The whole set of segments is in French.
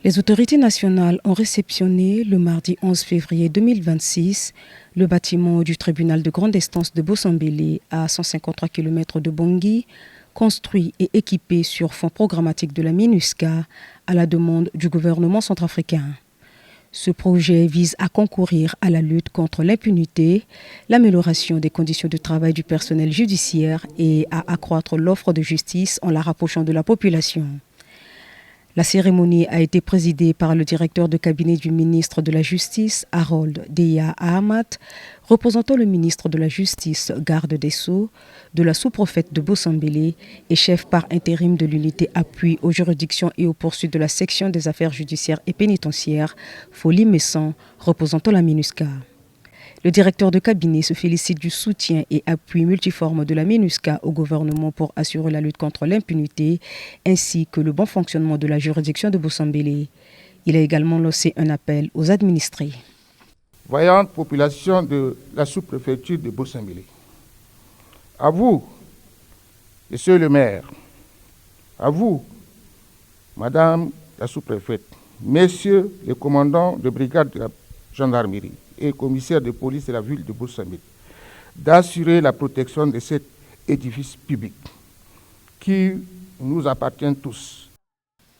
Les autorités nationales ont réceptionné le mardi 11 février 2026 le bâtiment du tribunal de grande instance de Bossambélé à 153 km de Bangui, construit et équipé sur fonds programmatiques de la MINUSCA à la demande du gouvernement centrafricain. Ce projet vise à concourir à la lutte contre l'impunité, l'amélioration des conditions de travail du personnel judiciaire et à accroître l'offre de justice en la rapprochant de la population. La cérémonie a été présidée par le directeur de cabinet du ministre de la Justice, Harold Deya Ahmad, représentant le ministre de la Justice, garde des Sceaux, de la sous-préfète de Bossambélé et chef par intérim de l'unité appui aux juridictions et aux poursuites de la section des affaires judiciaires et pénitentiaires, Folie Messan, représentant la MINUSCA. Le directeur de cabinet se félicite du soutien et appui multiforme de la MINUSCA au gouvernement pour assurer la lutte contre l'impunité ainsi que le bon fonctionnement de la juridiction de Bossambélé. Il a également lancé un appel aux administrés. Vaillante population de la sous-préfecture de Bossambélé, à vous, monsieur le maire, à vous, madame la sous-préfète, messieurs les commandants de brigade de la gendarmerie et commissaire de police de la ville de Bossambélé, d'assurer la protection de cet édifice public qui nous appartient tous.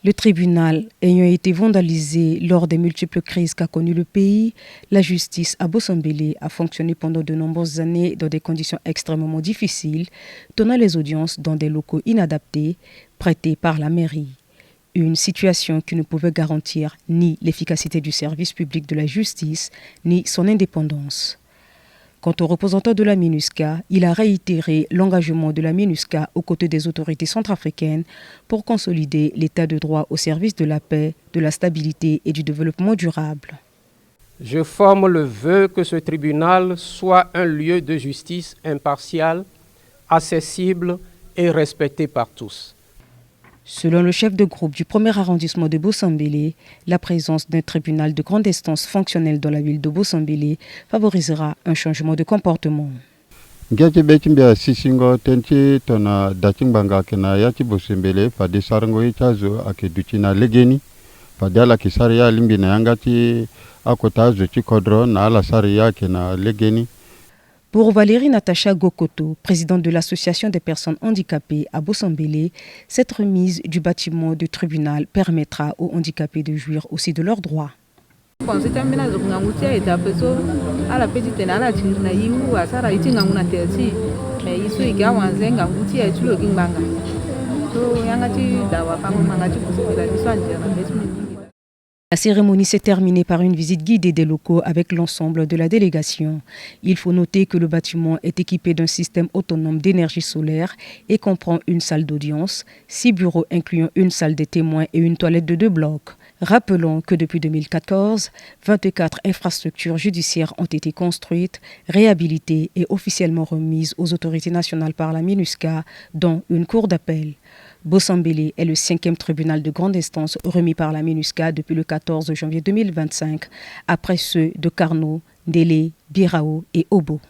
Le tribunal ayant été vandalisé lors des multiples crises qu'a connues le pays, la justice à Bossambélé a fonctionné pendant de nombreuses années dans des conditions extrêmement difficiles, tenant les audiences dans des locaux inadaptés, prêtés par la mairie. Une situation qui ne pouvait garantir ni l'efficacité du service public de la justice, ni son indépendance. Quant au représentant de la MINUSCA, il a réitéré l'engagement de la MINUSCA aux côtés des autorités centrafricaines pour consolider l'état de droit au service de la paix, de la stabilité et du développement durable. Je forme le vœu que ce tribunal soit un lieu de justice impartial, accessible et respecté par tous. Selon le chef de groupe du premier arrondissement de Bossambélé, la présence d'un tribunal de grande instance fonctionnel dans la ville de Bossambélé favorisera un changement de comportement. Pour Valérie Natacha Gokoto, présidente de l'association des personnes handicapées à Bossambélé, cette remise du bâtiment du tribunal permettra aux handicapés de jouir aussi de leurs droits. La cérémonie s'est terminée par une visite guidée des locaux avec l'ensemble de la délégation. Il faut noter que le bâtiment est équipé d'un système autonome d'énergie solaire et comprend une salle d'audience, 6 bureaux incluant une salle des témoins et une toilette de 2 blocs. Rappelons que depuis 2014, 24 infrastructures judiciaires ont été construites, réhabilitées et officiellement remises aux autorités nationales par la MINUSCA, dont une cour d'appel. Bossambélé est le 5e tribunal de grande instance remis par la MINUSCA depuis le 14 janvier 2025, après ceux de Carnot, Délé, Birao et Obo.